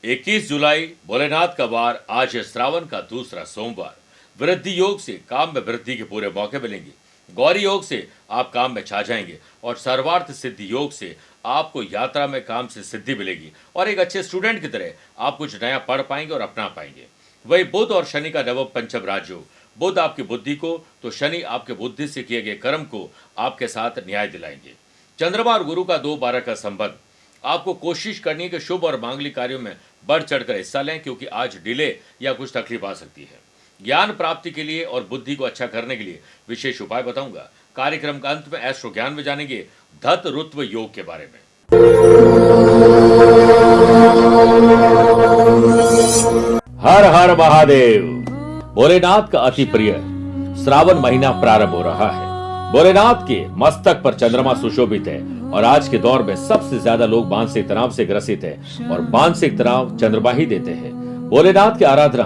21 जुलाई भोलेनाथ का वार। आज है श्रावण का दूसरा सोमवार। वृद्धि योग से काम में वृद्धि के पूरे मौके मिलेंगे। गौरी योग से आप काम में छा जाएंगे और सर्वार्थ सिद्धि योग से आपको यात्रा में काम से सिद्धि मिलेगी और एक अच्छे स्टूडेंट की तरह आप कुछ नया पढ़ पाएंगे और अपना पाएंगे। वही बुध और शनि का नवम पंचम राजयोग। बुध आपकी बुद्धि को तो शनि आपके बुद्धि से किए गए कर्म को आपके साथ न्याय दिलाएंगे। चंद्रमा और गुरु का 2-12 का संबंध। आपको कोशिश करनी है कि शुभ और मांगलिक कार्यों में बढ़ चढ़कर हिस्सा लें, क्योंकि आज डिले या कुछ तकलीफ आ सकती है। ज्ञान प्राप्ति के लिए और बुद्धि को अच्छा करने के लिए विशेष उपाय बताऊंगा। कार्यक्रम का अंत में एस्ट्रो ज्ञान में जानेंगे धत रुत्व योग के बारे में। हर हर महादेव। भोलेनाथ का अति प्रिय श्रावण महीना प्रारंभ हो रहा है। भोलेनाथ के मस्तक पर चंद्रमा सुशोभित है और आज के दौर में सबसे ज्यादा लोग मानसिक तनाव से ग्रसित है और मानसिक तनाव चंद्रमा ही देते हैं। भोलेनाथ की आराधना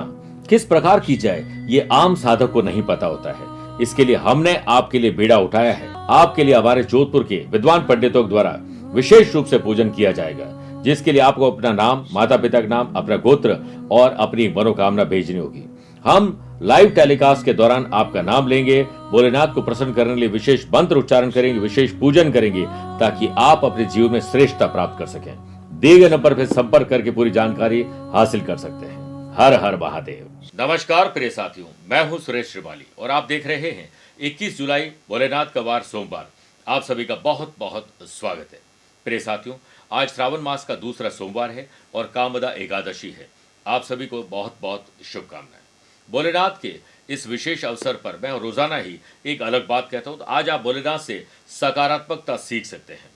किस प्रकार की जाए ये आम साधक को नहीं पता होता है। इसके लिए हमने आपके लिए बीड़ा उठाया है। आपके लिए हमारे जोधपुर के विद्वान पंडितों द्वारा विशेष रूप से पूजन किया जाएगा, जिसके लिए आपको अपना नाम, माता पिता का नाम, अपना गोत्र और अपनी मनोकामना भेजनी होगी। हम लाइव टेलीकास्ट के दौरान आपका नाम लेंगे, भोलेनाथ को प्रसन्न करने के लिए विशेष मंत्र उच्चारण करेंगे, विशेष पूजन करेंगे, ताकि आप अपने जीवन में श्रेष्ठता प्राप्त कर सकें। दिए गए नंबर पर संपर्क करके पूरी जानकारी हासिल कर सकते हैं। हर हर महादेव। नमस्कार प्रिय साथियों, मैं हूं सुरेश श्रीमाली और आप देख रहे हैं 21 जुलाई भोलेनाथ का वार सोमवार। आप सभी का बहुत बहुत स्वागत है। प्रिय साथियों, आज श्रावण मास का दूसरा सोमवार है और कामदा एकादशी है। आप सभी को बहुत बहुत शुभकामनाएं। भोलेनाथ के इस विशेष अवसर पर मैं रोजाना ही एक अलग बात कहता हूं, तो आज आप भोलेनाथ से सकारात्मकता सीख सकते हैं।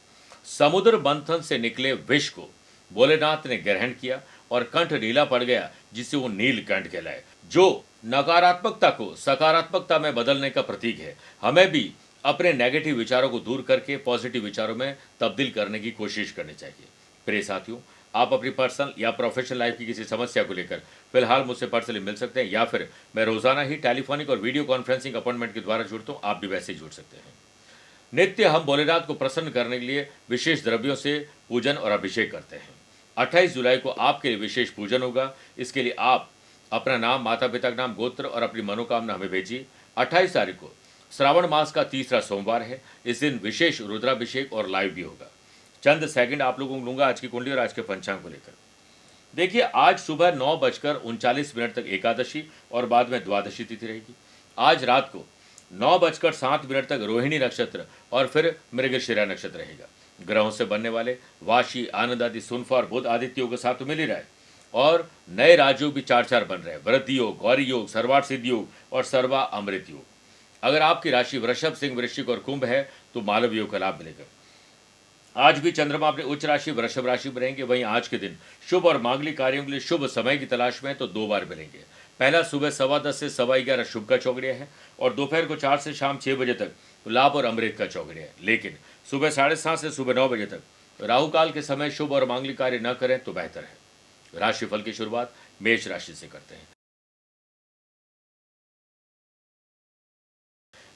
समुद्र मंथन से निकले विष को भोलेनाथ ने ग्रहण किया और कंठ नीला पड़ गया, जिससे वो नीलकंठ कहलाए, जो नकारात्मकता को सकारात्मकता में बदलने का प्रतीक है। हमें भी अपने नेगेटिव विचारों को दूर करके पॉजिटिव विचारों में तब्दील करने की कोशिश करनी चाहिए। प्रिय साथियों, आप अपनी पर्सनल या प्रोफेशनल लाइफ की किसी समस्या को लेकर फिलहाल मुझसे पर्सनली मिल सकते हैं, या फिर मैं रोजाना ही टेलीफोनिक और वीडियो कॉन्फ्रेंसिंग अपॉइंटमेंट के द्वारा जुड़ता हूँ। आप भी वैसे ही जुड़ सकते हैं। नित्य हम भोलेनाथ को प्रसन्न करने के लिए विशेष द्रव्यों से पूजन और अभिषेक करते हैं। 28 जुलाई को आपके लिए विशेष पूजन होगा। इसके लिए आप अपना नाम, माता पिता का नाम, गोत्र और अपनी मनोकामना हमें भेजिए। 28 तारीख को श्रावण मास का तीसरा सोमवार है। इस दिन विशेष रुद्राभिषेक और लाइव भी होगा। चंद सेकंड आप लोगों को लूंगा आज की कुंडली और आज के पंचांग को लेकर। देखिए, आज सुबह 9:39 तक एकादशी और बाद में द्वादशी तिथि रहेगी। आज रात को 9:07 तक रोहिणी नक्षत्र और फिर मृगशिरा नक्षत्र रहेगा। ग्रहों से बनने वाले वाशी, आनंद आदि, सुनफा और बुध आदित्य योग के साथ तो मिल ही रहा है और नए राजयोग भी 4-4 बन रहे हैं। वृद्धि योग, गौरी योग, सर्वार्थ सिद्धि योग और सर्वा अमृत योग। अगर आपकी राशि वृषभ, सिंह, वृश्चिक और कुंभ है तो मालव योग का लाभ मिलेगा। आज भी चंद्रमा अपने उच्च राशि वृषभ राशि में रहेंगे। वहीं आज के दिन शुभ और मांगलिक कार्यों के लिए शुभ समय की तलाश में तो 2 बार मिलेंगे। पहला सुबह 10:15 से 11:15 शुभ का चौगड़िया है और दोपहर को 4 से शाम 6 बजे तक लाभ और अमृत का चौगड़िया है। लेकिन सुबह 7:30 से सुबह 9 बजे तक राहु काल के समय शुभ और मांगलिक कार्य न करें तो बेहतर है। राशिफल की शुरुआत मेष राशि से करते हैं।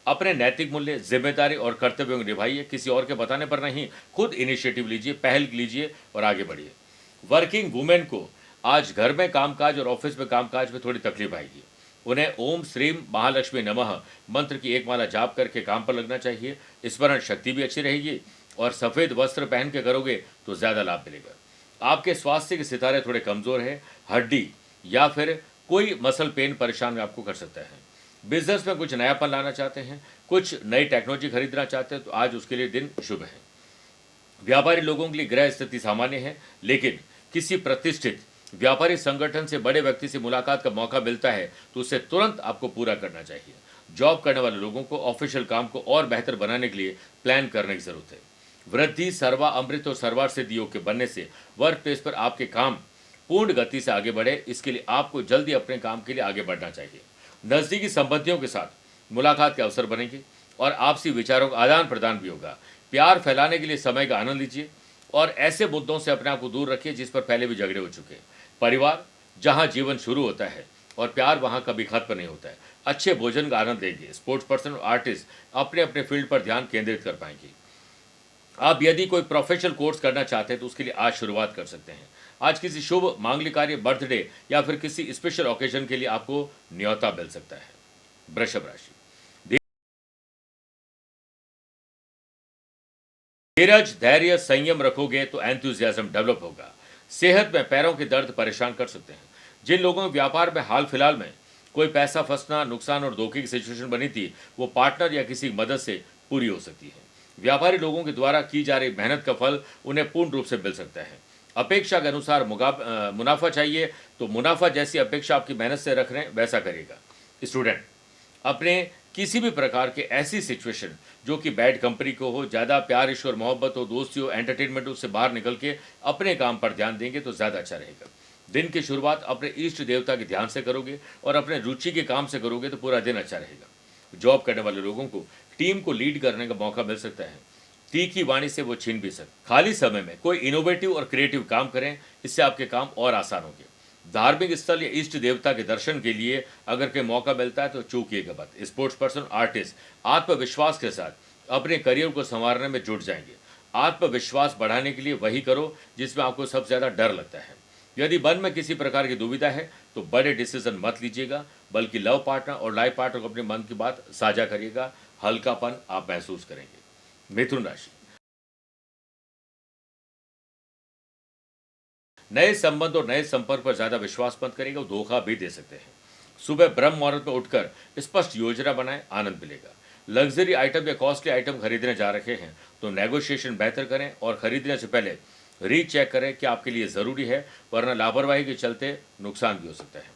अपने नैतिक मूल्य, जिम्मेदारी और कर्तव्यों को निभाइए। किसी और के बताने पर नहीं, खुद इनिशिएटिव लीजिए, पहल लीजिए और आगे बढ़िए। वर्किंग वुमेन को आज घर में कामकाज और ऑफिस में कामकाज में थोड़ी तकलीफ आएगी। उन्हें ओम श्रीम महालक्ष्मी नमः मंत्र की एक माला जाप करके काम पर लगना चाहिए। स्मरण शक्ति भी अच्छी रहेगी और सफ़ेद वस्त्र पहन के करोगे तो ज़्यादा लाभ मिलेगा। आपके स्वास्थ्य के सितारे थोड़े कमज़ोर है। हड्डी या फिर कोई मसल पेन परेशान आपको कर सकता है। बिजनेस में कुछ नयापन लाना चाहते हैं, कुछ नई टेक्नोलॉजी खरीदना चाहते हैं तो आज उसके लिए दिन शुभ है। व्यापारी लोगों के लिए ग्रह स्थिति सामान्य है, लेकिन किसी प्रतिष्ठित व्यापारिक संगठन से बड़े व्यक्ति से मुलाकात का मौका मिलता है तो उसे तुरंत आपको पूरा करना चाहिए। जॉब करने वाले लोगों को ऑफिशियल काम को और बेहतर बनाने के लिए प्लान करने की जरूरत है। वृद्धि, सर्वा अमृत और सर्वार्थ सिद्धि योग के बनने से वर्क प्लेस पर आपके काम पूर्ण गति से आगे बढ़े। इसके लिए आपको जल्दी अपने काम के लिए आगे बढ़ना चाहिए। नज़दीकी संबंधियों के साथ मुलाकात के अवसर बनेंगे और आपसी विचारों का आदान प्रदान भी होगा। प्यार फैलाने के लिए समय का आनंद लीजिए और ऐसे मुद्दों से अपने आप को दूर रखिए जिस पर पहले भी झगड़े हो चुके हैं। परिवार जहां जीवन शुरू होता है और प्यार वहां कभी खत्म नहीं होता है। अच्छे भोजन का आनंद लेंगे। स्पोर्ट्स पर्सन और आर्टिस्ट अपने अपने फील्ड पर ध्यान केंद्रित कर पाएंगे। आप यदि कोई प्रोफेशनल कोर्स करना चाहते हैं तो उसके लिए आज शुरुआत कर सकते हैं। आज किसी शुभ मांगलिक कार्य, बर्थडे या फिर किसी स्पेशल ओकेजन के लिए आपको न्योता मिल सकता है। वृषभ राशि, धीरज, धैर्य, संयम रखोगे तो एंथुजियाज्म डेवलप होगा। सेहत में पैरों के दर्द परेशान कर सकते हैं। जिन लोगों के व्यापार में हाल फिलहाल में कोई पैसा फंसना, नुकसान और धोखे की सिचुएशन बनी थी, वो पार्टनर या किसी की मदद से पूरी हो सकती है। व्यापारी लोगों के द्वारा की जा रही मेहनत का फल उन्हें पूर्ण रूप से मिल सकता है। अपेक्षा के अनुसार मुनाफा चाहिए तो मुनाफा जैसी अपेक्षा आपकी मेहनत से रख रहे हैं वैसा करेगा। स्टूडेंट अपने किसी भी प्रकार के ऐसी सिचुएशन जो कि बैड कंपनी को हो, ज़्यादा प्यार, इश्क और मोहब्बत हो, दोस्ती हो, एंटरटेनमेंट हो, उससे बाहर निकल के अपने काम पर ध्यान देंगे तो ज़्यादा अच्छा रहेगा। दिन की शुरुआत अपने इष्ट देवता के ध्यान से करोगे और अपने रुचि के काम से करोगे तो पूरा दिन अच्छा रहेगा। जॉब करने वाले लोगों को टीम को लीड करने का मौका मिल सकता है। तीखी वाणी से वो छीन भी सकते। खाली समय में कोई इनोवेटिव और क्रिएटिव काम करें, इससे आपके काम और आसान होंगे। धार्मिक स्थल या इष्ट देवता के दर्शन के लिए अगर कोई मौका मिलता है तो चूकिएगा मत। स्पोर्ट्स पर्सन, आर्टिस्ट आत्मविश्वास के साथ अपने करियर को संवारने में जुट जाएंगे। आत्मविश्वास बढ़ाने के लिए वही करो जिसमें आपको सबसे ज़्यादा डर लगता है। यदि मन में किसी प्रकार की दुविधा है तो बड़े डिसीजन मत लीजिएगा, बल्कि लव पार्टनर और लाइफ पार्टनर को अपने मन की बात साझा करिएगा। हल्कापन आप महसूस करेंगे। मिथुन राशि, नए संबंध और नए संपर्क पर ज्यादा विश्वास मत करिएगा, वो धोखा भी दे सकते हैं। सुबह ब्रह्म मुहूर्त में उठकर स्पष्ट योजना बनाएं, आनंद मिलेगा। लग्जरी आइटम या कॉस्टली आइटम खरीदने जा रहे हैं तो नेगोशिएशन बेहतर करें और खरीदने से पहले रीचेक करें कि आपके लिए ज़रूरी है, वरना लापरवाही के चलते नुकसान भी हो सकता है।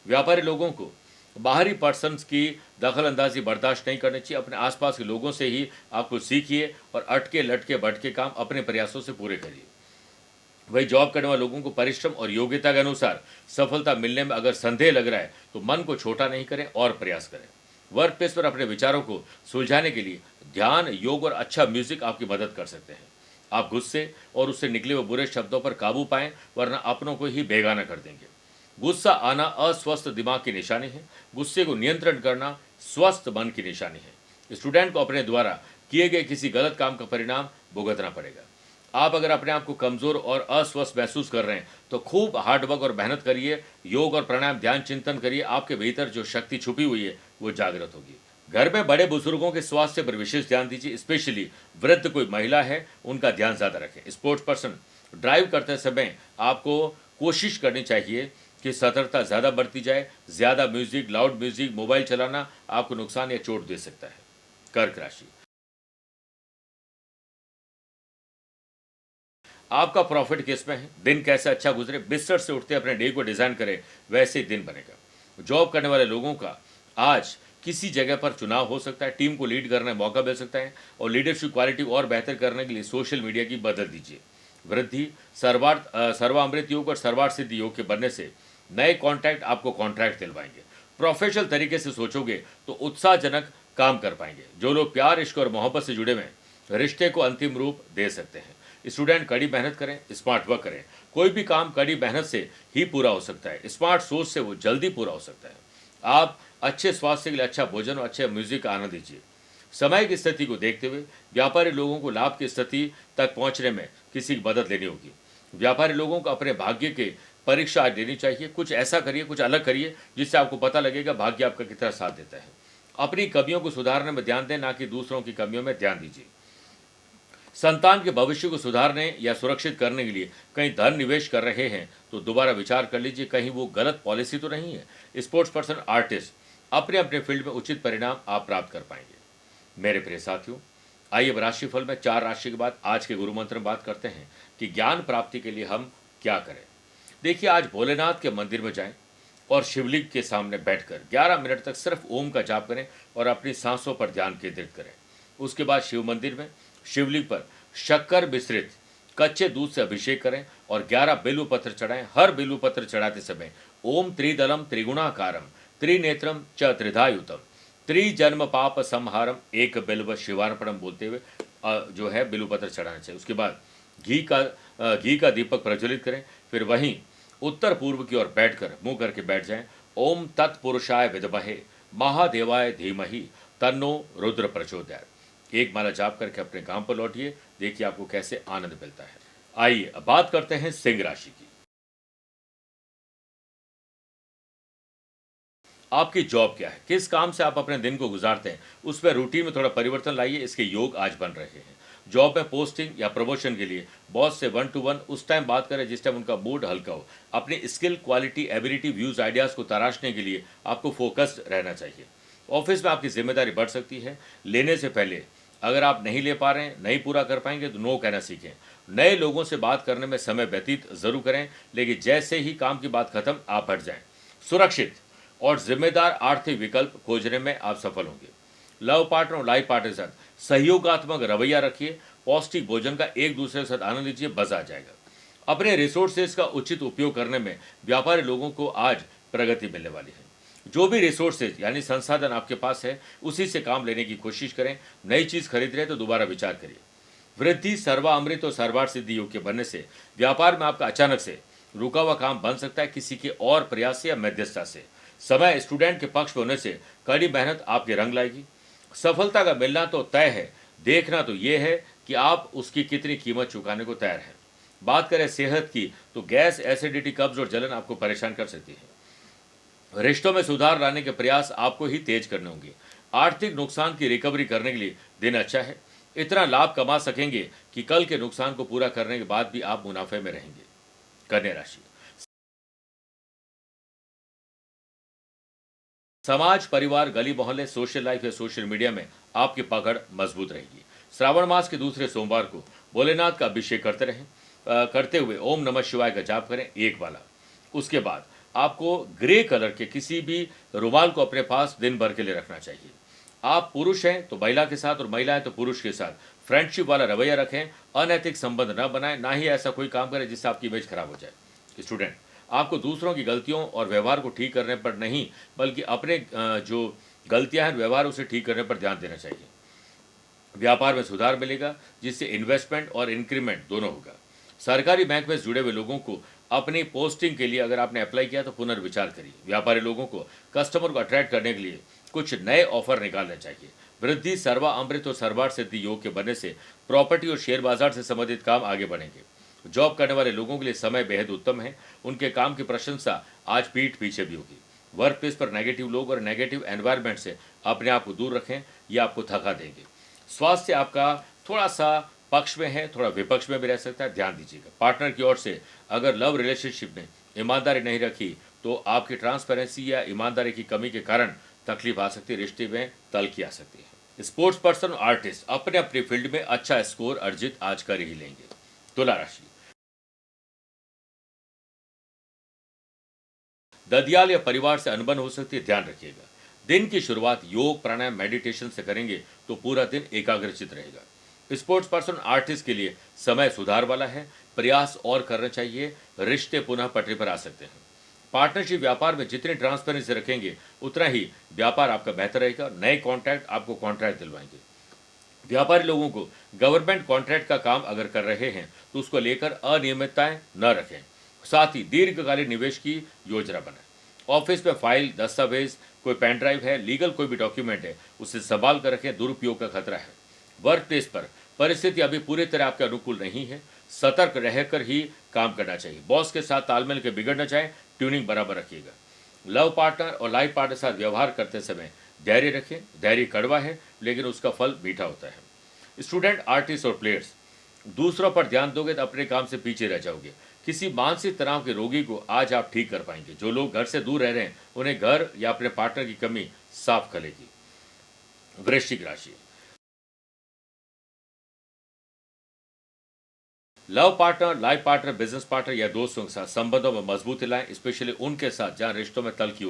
व्यापारी लोगों को बाहरी पर्सन्स की दखल अंदाजी बर्दाश्त नहीं करनी चाहिए। अपने आसपास के लोगों से ही आपको सीखिए और अटके लटके भटके काम अपने प्रयासों से पूरे करिए। वही जॉब करने वाले लोगों को परिश्रम और योग्यता के अनुसार सफलता मिलने में अगर संदेह लग रहा है तो मन को छोटा नहीं करें और प्रयास करें। वर्क प्लेस पर अपने विचारों को सुलझाने के लिए ध्यान, योग और अच्छा म्यूजिक आपकी मदद कर सकते हैं। आप गुस्से और उससे निकले हुए बुरे शब्दों पर काबू पाएं, वरना अपनों को ही बेगाना कर देंगे। गुस्सा आना अस्वस्थ दिमाग की निशानी है। गुस्से को नियंत्रण करना स्वस्थ मन की निशानी है। स्टूडेंट को अपने द्वारा किए गए किसी गलत काम का परिणाम भुगतना पड़ेगा। आप अगर अपने आप को कमजोर और अस्वस्थ महसूस कर रहे हैं तो खूब हार्डवर्क और मेहनत करिए। योग और प्राणायाम, ध्यान, चिंतन करिए। आपके भीतर जो शक्ति छुपी हुई है वो जागृत होगी। घर में बड़े बुजुर्गों के स्वास्थ्य पर विशेष ध्यान दीजिए। स्पेशली वृद्ध कोई महिला है उनका ध्यान ज़्यादा रखें। स्पोर्ट्स पर्सन, ड्राइव करते समय आपको कोशिश करनी चाहिए कि सतर्कता ज़्यादा बरती जाए। ज़्यादा म्यूजिक, लाउड म्यूजिक, मोबाइल चलाना आपको नुकसान या चोट दे सकता है। कर्क राशि, आपका प्रॉफिट किस में है, दिन कैसे अच्छा गुजरे, बिस्तर से उठते अपने डे को डिजाइन करें, वैसे ही दिन बनेगा। जॉब करने वाले लोगों का आज किसी जगह पर चुनाव हो सकता है। टीम को लीड करने का मौका मिल सकता है और लीडरशिप क्वालिटी और बेहतर करने के लिए सोशल मीडिया की मदद दीजिए। वृद्धि, सर्वामृत योग और सर्वार्थ सिद्धि योग के बनने से नए कॉन्ट्रैक्ट आपको कॉन्ट्रैक्ट दिलवाएंगे। प्रोफेशनल तरीके से सोचोगे तो उत्साहजनक काम कर पाएंगे। जो लोग प्यार, इश्क और मोहब्बत से जुड़े हुए हैं रिश्ते को अंतिम रूप दे सकते हैं। स्टूडेंट कड़ी मेहनत करें, स्मार्ट वर्क करें। कोई भी काम कड़ी मेहनत से ही पूरा हो सकता है। स्मार्ट सोच से वो जल्दी पूरा हो सकता है। आप अच्छे स्वास्थ्य के लिए अच्छा भोजन और अच्छे म्यूजिक का आनंद लीजिए। समय की स्थिति को देखते हुए व्यापारी लोगों को लाभ की स्थिति तक पहुंचने में किसी की मदद लेनी होगी। व्यापारी लोगों को अपने भाग्य के परीक्षा आज देनी चाहिए। कुछ ऐसा करिए, कुछ अलग करिए जिससे आपको पता लगेगा भाग्य आपका कितना साथ देता है। अपनी कमियों को सुधारने में ध्यान दें, ना कि दूसरों की कमियों में ध्यान दीजिए। संतान के भविष्य को सुधारने या सुरक्षित करने के लिए कहीं धन निवेश कर रहे हैं तो दोबारा विचार कर लीजिए, कहीं वो गलत पॉलिसी तो नहीं है। स्पोर्ट्स पर्सन, आर्टिस्ट अपने अपने फील्ड में उचित परिणाम आप प्राप्त कर पाएंगे। मेरे प्रिय साथियों, आइए अब राशिफल में 4 राशि के बाद आज के गुरु मंत्र में बात करते हैं कि ज्ञान प्राप्ति के लिए हम क्या करें। देखिए, आज भोलेनाथ के मंदिर में जाएं और शिवलिंग के सामने बैठकर 11 मिनट तक सिर्फ ओम का जाप करें और अपनी सांसों पर ध्यान केंद्रित करें। उसके बाद शिव मंदिर में शिवलिंग पर शक्कर मिश्रित कच्चे दूध से अभिषेक करें और 11 बिल्व पत्र चढ़ाएं। हर बिल्व पत्र चढ़ाते समय ओम त्रिदलम त्रिगुणाकारम त्रिनेत्रम च त्रिधायुतम त्रिजन्म पाप संहारम एक बिल्व शिवार्पणम बोलते हुए जो है बिल्व पत्र चढ़ाना चाहिए। उसके बाद घी का दीपक प्रज्वलित करें। फिर वहीं उत्तर पूर्व की ओर बैठकर मुंह करके बैठ जाएं। ओम तत्पुरुषाय विद्महे महादेवाय धीमहि तन्नो रुद्र प्रचोदयात्। एक माला जाप करके अपने काम पर लौटिए, देखिए आपको कैसे आनंद मिलता है। आइए अब बात करते हैं सिंह राशि की। आपकी जॉब क्या है, किस काम से आप अपने दिन को गुजारते हैं, उसमें रूटीन में थोड़ा परिवर्तन लाइए, इसके योग आज बन रहे हैं। जॉब में पोस्टिंग या प्रमोशन के लिए बॉस से वन टू वन उस टाइम बात करें जिस टाइम उनका मूड हल्का हो। अपनी skill, quality, ability, views, ideas को तराशने के लिए आपको फोकस्ड रहना चाहिए। ऑफिस में आपकी जिम्मेदारी बढ़ सकती है। लेने से पहले अगर आप नहीं ले पा रहे हैं, नहीं पूरा कर पाएंगे तो नो कहना सीखें। नए लोगों से बात करने में समय व्यतीत जरूर करें, लेकिन जैसे ही काम की बात खत्म आप हट जाएं। सुरक्षित और जिम्मेदार आर्थिक विकल्प खोजने में आप सफल होंगे। लव पार्टनर और लाइफ पार्टनर के साथ सहयोगात्मक रवैया रखिए। पौष्टिक भोजन का एक दूसरे के साथ आनंद लीजिए, मजा आ जाएगा। अपने रिसोर्सेज का उचित उपयोग करने में व्यापारी लोगों को आज प्रगति मिलने वाली है। जो भी रिसोर्सेज यानी संसाधन आपके पास है उसी से काम लेने की कोशिश करें। नई चीज खरीद रहे तो दोबारा विचार करिए। वृद्धि, सर्वामृत और सर्वार्थ सिद्धि योग के बनने से व्यापार में आपका अचानक से रुका हुआ काम बन सकता है किसी के और प्रयास से या मध्यस्थता से। समय स्टूडेंट के पक्ष में होने से कड़ी मेहनत आपके रंग लाएगी। सफलता का मिलना तो तय है, देखना तो ये है कि आप उसकी कितनी कीमत चुकाने को तैयार हैं। बात करें सेहत की तो गैस, एसिडिटी, कब्ज और जलन आपको परेशान कर सकती है। रिश्तों में सुधार लाने के प्रयास आपको ही तेज करने होंगे। आर्थिक नुकसान की रिकवरी करने के लिए दिन अच्छा है। इतना लाभ कमा सकेंगे कि कल के नुकसान को पूरा करने के बाद भी आप मुनाफे में रहेंगे। कन्या राशि, समाज, परिवार, गली मोहल्ले, सोशल लाइफ या सोशल मीडिया में आपकी पकड़ मजबूत रहेगी। श्रावण मास के दूसरे सोमवार को भोलेनाथ का अभिषेक करते हुए ओम नमः शिवाय का जाप करें, एक वाला। उसके बाद आपको ग्रे कलर के किसी भी रुमाल को अपने पास दिन भर के लिए रखना चाहिए। आप पुरुष हैं तो महिला के साथ और महिला है तो पुरुष के साथ फ्रेंडशिप वाला रवैया रखें। अनैतिक संबंध न बनाएं, ना ही ऐसा कोई काम करें जिससे आपकी इमेज खराब हो जाए। स्टूडेंट, आपको दूसरों की गलतियों और व्यवहार को ठीक करने पर नहीं बल्कि अपने जो गलतियां हैं व्यवहार उसे ठीक करने पर ध्यान देना चाहिए। व्यापार में सुधार मिलेगा जिससे इन्वेस्टमेंट और इंक्रीमेंट दोनों होगा। सरकारी बैंक में जुड़े हुए लोगों को अपनी पोस्टिंग के लिए अगर आपने अप्लाई किया तो पुनर्विचार करिए। व्यापारी लोगों को कस्टमर को अट्रैक्ट करने के लिए कुछ नए ऑफर निकालने चाहिए। वृद्धि, सर्वा अमृत और सर्वार्थ सिद्धि योग के बनने से प्रॉपर्टी और शेयर बाजार से संबंधित काम आगे बढ़ेंगे। जॉब करने वाले लोगों के लिए समय बेहद उत्तम है। उनके काम की प्रशंसा आज पीठ पीछे भी होगी। वर्क प्लेस पर नेगेटिव लोग और नेगेटिव एनवायरनमेंट से अपने आप को दूर रखें, ये आपको थका देंगे। स्वास्थ्य आपका थोड़ा सा पक्ष में है, थोड़ा विपक्ष में भी रह सकता है, ध्यान दीजिएगा। पार्टनर की ओर से अगर लव रिलेशनशिप में ईमानदारी नहीं रखी तो आपकी ट्रांसपेरेंसी या ईमानदारी की कमी के कारण तकलीफ आ सकती है, रिश्ते में तल्खी आ सकती है। स्पोर्ट्स पर्सन और आर्टिस्ट अपने अपनी फील्ड में अच्छा स्कोर अर्जित आज कर ही लेंगे। तुला राशि, ददियाल या परिवार से अनबन हो सकती है, ध्यान रखिएगा। दिन की शुरुआत योग, प्राणायाम, मेडिटेशन से करेंगे तो पूरा दिन एकाग्रचित रहेगा। स्पोर्ट्स पर्सन, आर्टिस्ट के लिए समय सुधार वाला है, प्रयास और करना चाहिए, रिश्ते पुनः पटरी पर आ सकते हैं। पार्टनरशिप व्यापार में जितनी ट्रांसपेरेंसी रखेंगे उतना ही व्यापार आपका बेहतर रहेगा। नए कॉन्ट्रैक्ट आपको कॉन्ट्रैक्ट दिलवाएंगे। व्यापारी लोगों को गवर्नमेंट कॉन्ट्रैक्ट का काम अगर कर रहे हैं तो उसको लेकर अनियमितताएं न रखें। साथ ही दीर्घकालीन निवेश की योजना बनाएं। ऑफिस में फाइल, दस्तावेज, कोई पेन ड्राइव है, लीगल कोई भी डॉक्यूमेंट है, उसे संभाल कर रखें, दुरुपयोग का खतरा है। वर्क प्लेस पर परिस्थिति अभी पूरी तरह आपके अनुकूल नहीं है, सतर्क रहकर ही काम करना चाहिए। बॉस के साथ तालमेल के बिगड़ न जाए, ट्यूनिंग बराबर रखिएगा। लव पार्टनर और लाइफ पार्टनर के साथ व्यवहार करते समय धैर्य रखें। धैर्य कड़वा है लेकिन उसका फल मीठा होता है। स्टूडेंट, आर्टिस्ट और प्लेयर्स, दूसरों पर ध्यान दोगे तो अपने काम से पीछे रह जाओगे। किसी मानसिक तनाव के रोगी को आज आप ठीक कर पाएंगे। जो लोग घर से दूर रह रहे हैं उन्हें घर या अपने पार्टनर की कमी साफ खलेगी। वृश्चिक राशि, love partner, life partner, business partner या दोस्तों के साथ संबंधों में मजबूती लाएं, स्पेशली उनके साथ जहां रिश्तों में तल्खी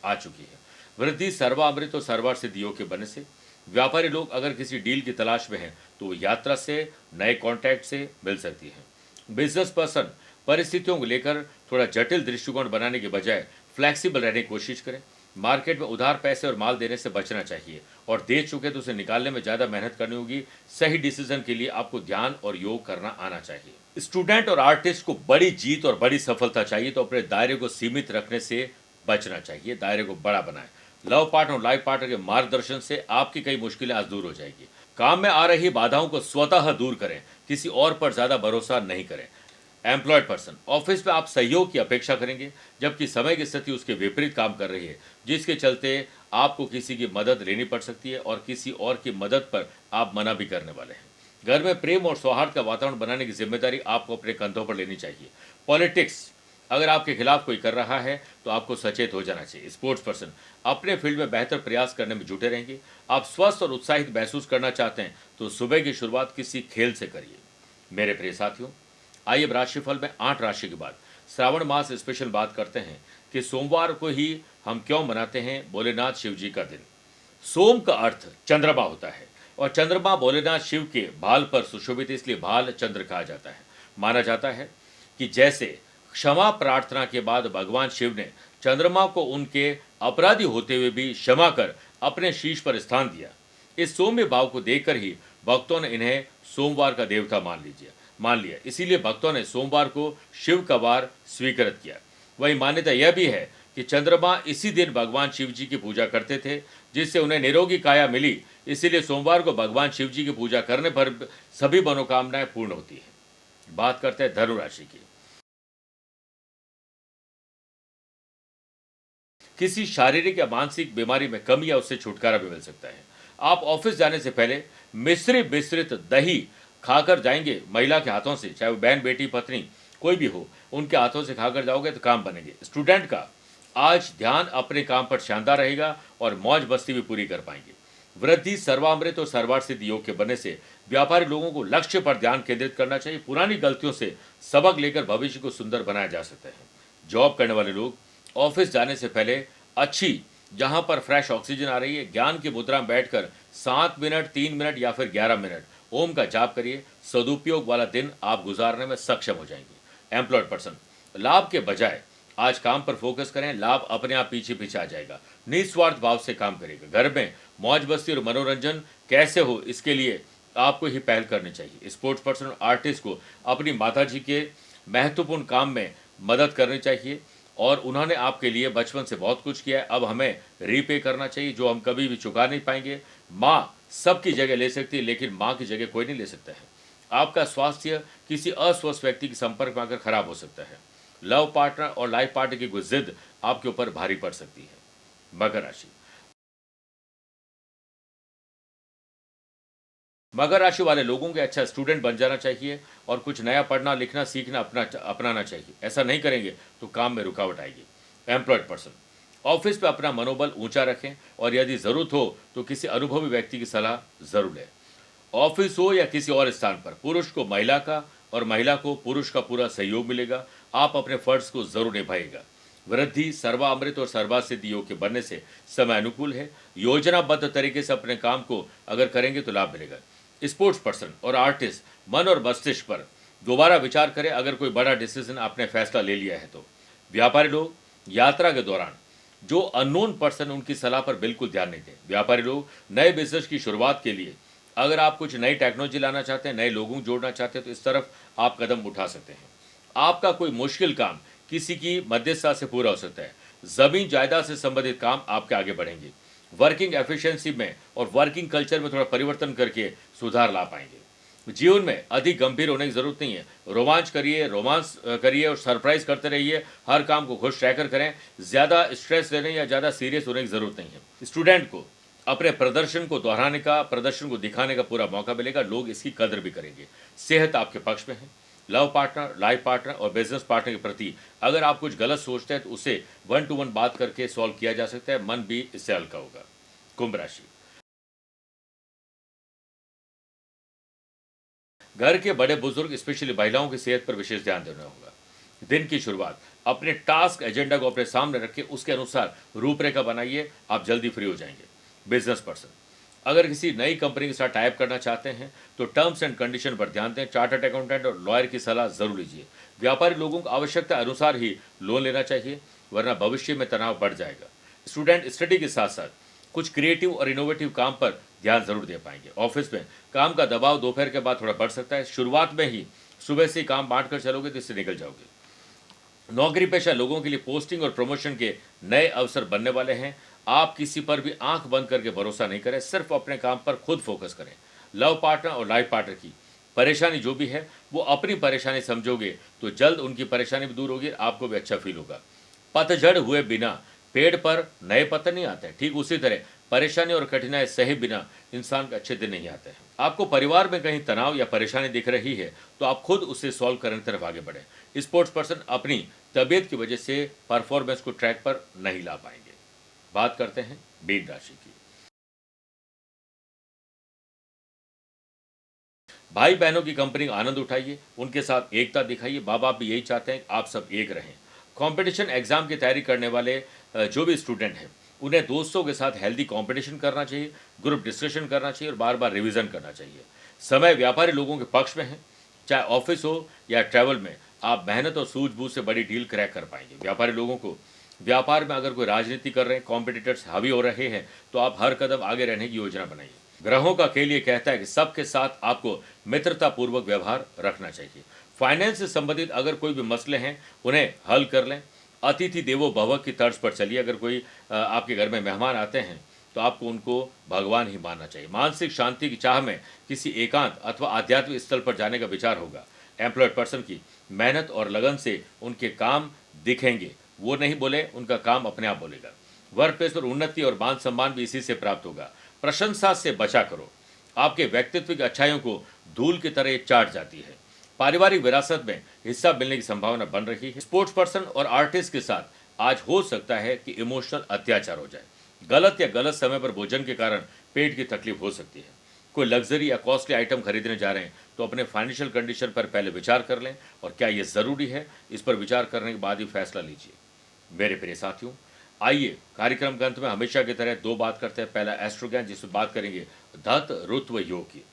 आ चुकी है। वृद्धि, सर्वामृत और सर्वार्थ सिद्धि योग के बनने से व्यापारी लोग अगर किसी डील की तलाश में हैं तो वो यात्रा से, नए कॉन्टैक्ट से मिल सकती है। बिजनेस पर्सन, परिस्थितियों को लेकर थोड़ा जटिल दृष्टिकोण बनाने के बजाय फ्लैक्सिबल रहने की कोशिश करें। मार्केट में उधार पैसे और माल देने से बचना चाहिए और दे चुके तो उसे निकालने में ज़्यादा मेहनत करनी होगी। सही डिसीजन के लिए आपको ध्यान और योग करना आना चाहिए। स्टूडेंट और आर्टिस्ट को बड़ी जीत और बड़ी सफलता चाहिए तो अपने दायरे को सीमित रखने से बचना चाहिए, दायरे को बड़ा बनाएं। लव पार्टनर और लाइफ पार्टनर के मार्गदर्शन से आपकी कई मुश्किलें आज दूर हो जाएगी। काम में आ रही बाधाओं को स्वतः दूर करें, किसी और पर ज़्यादा भरोसा नहीं करें। एम्प्लॉयड पर्सन, ऑफिस में आप सहयोग की अपेक्षा करेंगे, जबकि समय की स्थिति उसके विपरीत काम कर रही है, जिसके चलते आपको किसी की मदद लेनी पड़ सकती है और किसी और की मदद पर आप मना भी करने वाले हैं। घर में प्रेम और सौहार्द का वातावरण बनाने की जिम्मेदारी आपको अपने कंधों पर लेनी चाहिए। पॉलिटिक्स, अगर आपके खिलाफ कोई कर रहा है तो आपको सचेत हो जाना चाहिए। स्पोर्ट्स पर्सन, अपने फील्ड में बेहतर प्रयास करने में जुटे रहेंगे। आप स्वस्थ और उत्साहित महसूस करना चाहते हैं तो सुबह की शुरुआत किसी खेल से करिए। मेरे प्रिय साथियों, आइए अब राशिफल में 8 राशि के बाद श्रावण मास स्पेशल बात करते हैं कि सोमवार को ही हम क्यों मनाते हैं भोलेनाथ शिव जी का दिन। सोम का अर्थ चंद्रमा होता है और चंद्रमा भोलेनाथ शिव के भाल पर सुशोभित है, इसलिए भाल चंद्र कहा जाता है। माना जाता है कि जैसे क्षमा प्रार्थना के बाद भगवान शिव ने चंद्रमा को उनके अपराधी होते हुए भी क्षमा कर अपने शीश पर स्थान दिया, इस सौम्य भाव को देखकर ही भक्तों ने इन्हें सोमवार का देवता मान लिया। इसीलिए भक्तों ने सोमवार को शिव का वार स्वीकृत किया। वही मान्यता यह भी है कि चंद्रमा इसी दिन भगवान शिव जी की पूजा करते थे, जिससे उन्हें निरोगी काया मिली। इसीलिए सोमवार को भगवान शिव जी की पूजा करने पर सभी मनोकामनाएं पूर्ण होती है। बात करते हैं धनु राशि की। किसी शारीरिक या मानसिक बीमारी में कमी या उससे छुटकारा भी मिल सकता है। आप ऑफिस जाने से पहले मिश्रित दही खाकर जाएंगे महिला के हाथों से, चाहे वो बहन, बेटी, पत्नी कोई भी हो, उनके हाथों से खाकर जाओगे तो काम बनेंगे। स्टूडेंट का आज ध्यान अपने काम पर शानदार रहेगा और मौज मस्ती भी पूरी कर पाएंगे। वृद्धि, सर्वामृत और सर्वार्थ योग के बनने से व्यापारी लोगों को लक्ष्य पर ध्यान केंद्रित करना चाहिए। पुरानी गलतियों से सबक लेकर भविष्य को सुंदर बनाया जा सकता है। जॉब करने वाले लोग ऑफिस जाने से पहले अच्छी, जहां पर फ्रेश ऑक्सीजन आ रही है, ज्ञान की मुद्रा में बैठकर 7 मिनट, 3 मिनट या फिर 11 मिनट ओम का जाप करिए। सदुपयोग वाला दिन आप गुजारने में सक्षम हो जाएंगे। एम्प्लॉयड पर्सन, लाभ के बजाय आज काम पर फोकस करें, लाभ अपने आप पीछे पीछे आ जाएगा। निस्वार्थ भाव से काम करेगा। घर में मौज मस्ती और मनोरंजन कैसे हो, इसके लिए आपको ही पहल करनी चाहिए। स्पोर्ट्स पर्सन और आर्टिस्ट को अपनी माताजी के महत्वपूर्ण काम में मदद करनी चाहिए और उन्होंने आपके लिए बचपन से बहुत कुछ किया है, अब हमें रीपे करना चाहिए जो हम कभी भी चुका नहीं पाएंगे। माँ सबकी जगह ले सकती है, लेकिन माँ की जगह कोई नहीं ले सकता है। आपका स्वास्थ्य किसी अस्वस्थ व्यक्ति के संपर्क में आकर खराब हो सकता है। लव पार्टनर और लाइफ पार्टनर की कोई जिद आपके ऊपर भारी पड़ सकती है। मकर राशि, मकर राशि वाले लोगों के अच्छा स्टूडेंट बन जाना चाहिए और कुछ नया पढ़ना, लिखना, सीखना अपनाना चाहिए। ऐसा नहीं करेंगे तो काम में रुकावट आएगी। एम्प्लॉयड पर्सन, ऑफिस पे अपना मनोबल ऊंचा रखें और यदि जरूरत हो तो किसी अनुभवी व्यक्ति की सलाह जरूर लें। ऑफिस हो या किसी और स्थान पर पुरुष को महिला का और महिला को पुरुष का पूरा सहयोग मिलेगा। आप अपने फर्ज को जरूर निभाइएगा। वृद्धि, सर्वामृत और सर्वासिद्धि योग के बनने से समय अनुकूल है। योजनाबद्ध तरीके से अपने काम को अगर करेंगे तो लाभ मिलेगा। स्पोर्ट्स पर्सन और आर्टिस्ट मन और मस्तिष्क पर दोबारा विचार करें अगर कोई बड़ा डिसीजन आपने फैसला ले लिया है तो। व्यापारी लोग यात्रा के दौरान जो अननोन पर्सन उनकी सलाह पर बिल्कुल ध्यान नहीं दें। व्यापारी लोग नए बिजनेस की शुरुआत के लिए अगर आप कुछ नई टेक्नोलॉजी लाना चाहते हैं, नए लोगों को जोड़ना चाहते हैं तो इस तरफ आप कदम उठा सकते हैं। आपका कोई मुश्किल काम किसी की मध्यस्थता से पूरा हो सकता है। जमीन जायदाद से संबंधित काम आपके आगे बढ़ेंगे। वर्किंग एफिशिएंसी में और वर्किंग कल्चर में थोड़ा परिवर्तन करके सुधार ला पाएंगे। जीवन में अधिक गंभीर होने की जरूरत नहीं है। रोमांस करिए और सरप्राइज करते रहिए। हर काम को खुश रहकर करें। ज्यादा स्ट्रेस लेने या ज्यादा सीरियस होने की जरूरत नहीं है। स्टूडेंट को अपने प्रदर्शन को दोहराने का, प्रदर्शन को दिखाने का पूरा मौका मिलेगा। लोग इसकी कदर भी करेंगे। सेहत आपके पक्ष में है। लव पार्टनर, लाइफ पार्टनर और बिजनेस पार्टनर के प्रति अगर आप कुछ गलत सोचते हैं तो उसे 1 to 1 बात करके सॉल्व किया जा सकता है। मन भी इससे हल्का होगा। कुंभ राशि, घर के बड़े बुजुर्ग स्पेशली महिलाओं की सेहत पर विशेष ध्यान देना होगा। दिन की शुरुआत अपने टास्क एजेंडा को अपने सामने रखें, उसके अनुसार रूपरेखा बनाइए, आप जल्दी फ्री हो जाएंगे। बिजनेस पर्सन, अगर किसी नई कंपनी के साथ टाइप करना चाहते हैं तो टर्म्स एंड कंडीशन पर ध्यान दें। चार्टर्ड अकाउंटेंट और लॉयर की सलाह जरूर लीजिए। व्यापारी लोगों को आवश्यकता अनुसार ही लोन लेना चाहिए, वरना भविष्य में तनाव बढ़ जाएगा। स्टूडेंट स्टडी के साथ साथ कुछ क्रिएटिव और इनोवेटिव काम पर ध्यान जरूर दे पाएंगे। ऑफिस में काम का दबाव दोपहर के बाद थोड़ा बढ़ सकता है। शुरुआत में ही सुबह से काम बांट कर चलोगे तो इससे निकल जाओगे। नौकरी पेशा लोगों के लिए पोस्टिंग और प्रमोशन के नए अवसर बनने वाले हैं। आप किसी पर भी आंख बंद करके भरोसा नहीं करें, सिर्फ अपने काम पर खुद फोकस करें। लव पार्टनर और लाइफ पार्टनर की परेशानी जो भी है वो अपनी परेशानी समझोगे तो जल्द उनकी परेशानी भी दूर होगी, आपको भी अच्छा फील होगा। पतझड़ हुए बिना पेड़ पर नए पत्ते नहीं आते, ठीक उसी तरह परेशानी और कठिनाई सहे बिना इंसान के अच्छे दिन नहीं आते हैं। आपको परिवार में कहीं तनाव या परेशानी दिख रही है तो आप खुद उसे सॉल्व करने की तरफ आगे बढ़े। स्पोर्ट्स पर्सन अपनी तबीयत की वजह से परफॉर्मेंस को ट्रैक पर नहीं ला पाएंगे। बात करते हैं मीन राशि की। भाई बहनों की कंपनी का आनंद उठाइए, उनके साथ एकता दिखाइए। माँ बाप भी यही चाहते हैं आप सब एक रहें। कंपटीशन एग्जाम की तैयारी करने वाले जो भी स्टूडेंट हैं उन्हें दोस्तों के साथ हेल्दी कंपटीशन करना चाहिए, ग्रुप डिस्कशन करना चाहिए और बार बार रिवीजन करना चाहिए। समय व्यापारी लोगों के पक्ष में है, चाहे ऑफिस हो या ट्रैवल में आप मेहनत और सूझबूझ से बड़ी डील क्रैक कर पाएंगे। व्यापारी लोगों को व्यापार में अगर कोई राजनीति कर रहे हैं, कॉम्पिटिटर्स हावी हो रहे हैं तो आप हर कदम आगे रहने की योजना बनाइए। ग्रहों का खेल ये कहता है कि सबके साथ आपको मित्रतापूर्वक व्यवहार रखना चाहिए। फाइनेंस से संबंधित अगर कोई भी मसले हैं उन्हें हल कर लें। अतिथि देवो भव की तर्ज पर चलिए। अगर कोई आपके घर में मेहमान आते हैं तो आपको उनको भगवान ही मानना चाहिए। मानसिक शांति की चाह में किसी एकांत अथवा आध्यात्मिक स्थल पर जाने का विचार होगा। एम्प्लॉयड पर्सन की मेहनत और लगन से उनके काम दिखेंगे, वो नहीं बोले, उनका काम अपने आप बोलेगा। वर्क प्लेस पर उन्नति और मान सम्मान भी इसी से प्राप्त होगा। प्रशंसा से बचा करो, आपके व्यक्तित्व की अच्छाइयों को धूल की तरह चाट जाती है। पारिवारिक विरासत में हिस्सा मिलने की संभावना बन रही है। स्पोर्ट्स पर्सन और आर्टिस्ट के साथ आज हो सकता है कि इमोशनल अत्याचार हो जाए। गलत या गलत समय पर भोजन के कारण पेट की तकलीफ हो सकती है। कोई लग्जरी या कॉस्टली आइटम खरीदने जा रहे हैं तो अपने फाइनेंशियल कंडीशन पर पहले विचार कर लें और क्या ये ज़रूरी है, इस पर विचार करने के बाद ही फैसला लीजिए। मेरे प्रिय साथियों, आइए कार्यक्रम के अंत में हमेशा की तरह दो बात करते हैं। पहला एस्ट्रो ज्ञान, जिसमें बात करेंगे धत रुत्व योग की।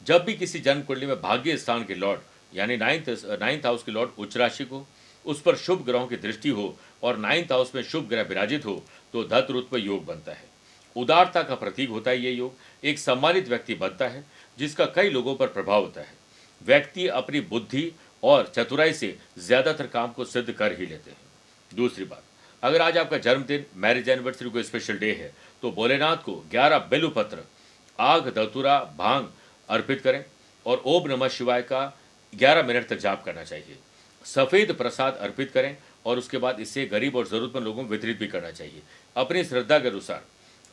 जब भी किसी जन्म कुंडली में भाग्य स्थान के लॉर्ड यानी नाइन्थ हाउस के लॉर्ड उच्च राशि को, उस पर शुभ ग्रहों की दृष्टि हो और 9th हाउस में शुभ ग्रह विराजित हो तो धत रुत्व योग बनता है। उदारता का प्रतीक होता है ये योग। एक सम्मानित व्यक्ति बनता है जिसका कई लोगों पर प्रभाव होता है। व्यक्ति अपनी बुद्धि और चतुराई से ज्यादातर काम को सिद्ध कर ही लेते हैं। दूसरी बात, अगर आज आपका जन्मदिन, मैरिज एनिवर्सरी कोई स्पेशल डे है तो भोलेनाथ को 11 बेलपत्र, आग, धतूरा, भांग अर्पित करें और ओम नमः शिवाय का 11 मिनट तक जाप करना चाहिए। सफ़ेद प्रसाद अर्पित करें और उसके बाद इसे गरीब और ज़रूरतमंद लोगों को वितरित भी करना चाहिए। अपनी श्रद्धा के अनुसार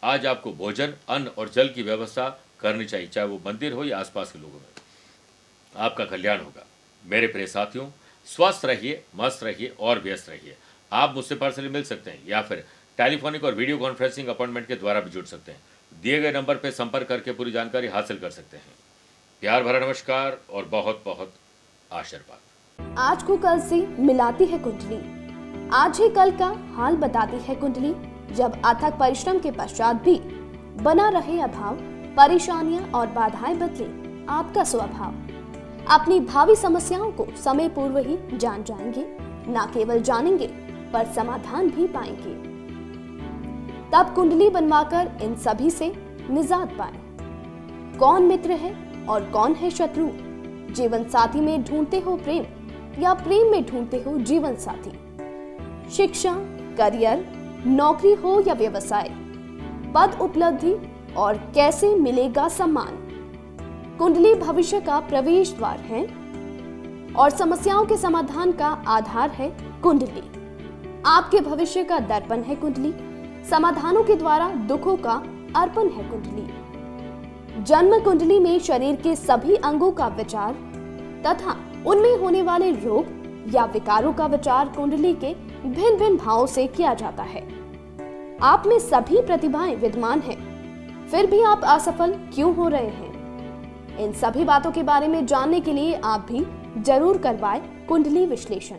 आज आपको भोजन, अन्न और जल की व्यवस्था करनी चाहिए, चाहे वो मंदिर हो या आसपास के लोगों में। आपका कल्याण होगा। मेरे प्रिय साथियों, स्वस्थ रहिए, मस्त रहिए और व्यस्त रहिए। आप मुझसे पर्सनली मिल सकते हैं या फिर टेलीफोनिक और वीडियो कॉन्फ्रेंसिंग अपॉइंटमेंट के द्वारा भी जुड़ सकते हैं। दिए गए नंबर पर संपर्क करके पूरी जानकारी हासिल कर सकते हैं। प्यार भरा नमस्कार और बहुत बहुत आशीर्वाद। आज को कल से मिलाती है कुंडली, आज ही कल का हाल बताती है कुंडली। जब अथक परिश्रम के पश्चात भी बना रहे अभाव, परेशानियां और बाधाएं बदले आपका स्वभाव, अपनी भावी समस्याओं को समय पूर्व ही जान जाएंगे। न केवल जानेंगे पर समाधान भी पाएंगे। तब कुंडली बनवाकर इन सभी से निजात पाए। कौन मित्र है और कौन है शत्रु? जीवन साथी में ढूंढते हो प्रेम या प्रेम में ढूंढते हो जीवन साथी? शिक्षा, करियर, नौकरी हो या व्यवसाय, पद उपलब्धि और कैसे मिलेगा सम्मान? कुंडली भविष्य का प्रवेश द्वार है और समस्याओं के समाधान का आधार है कुंडली। आपके भविष्य का दर्पण है कुंडली। समाधानों के द्वारा दुखों का अर्पण है कुंडली। जन्म कुंडली में शरीर के सभी अंगों का विचार तथा उनमें होने वाले रोग या विकारों का विचार कुंडली के भिन्न भिन्न भावों से किया जाता है। आप में सभी प्रतिभाएं विद्यमान हैं, फिर भी आप असफल क्यों हो रहे हैं? इन सभी बातों के बारे में जानने के लिए आप भी जरूर करवाएं कुंडली विश्लेषण।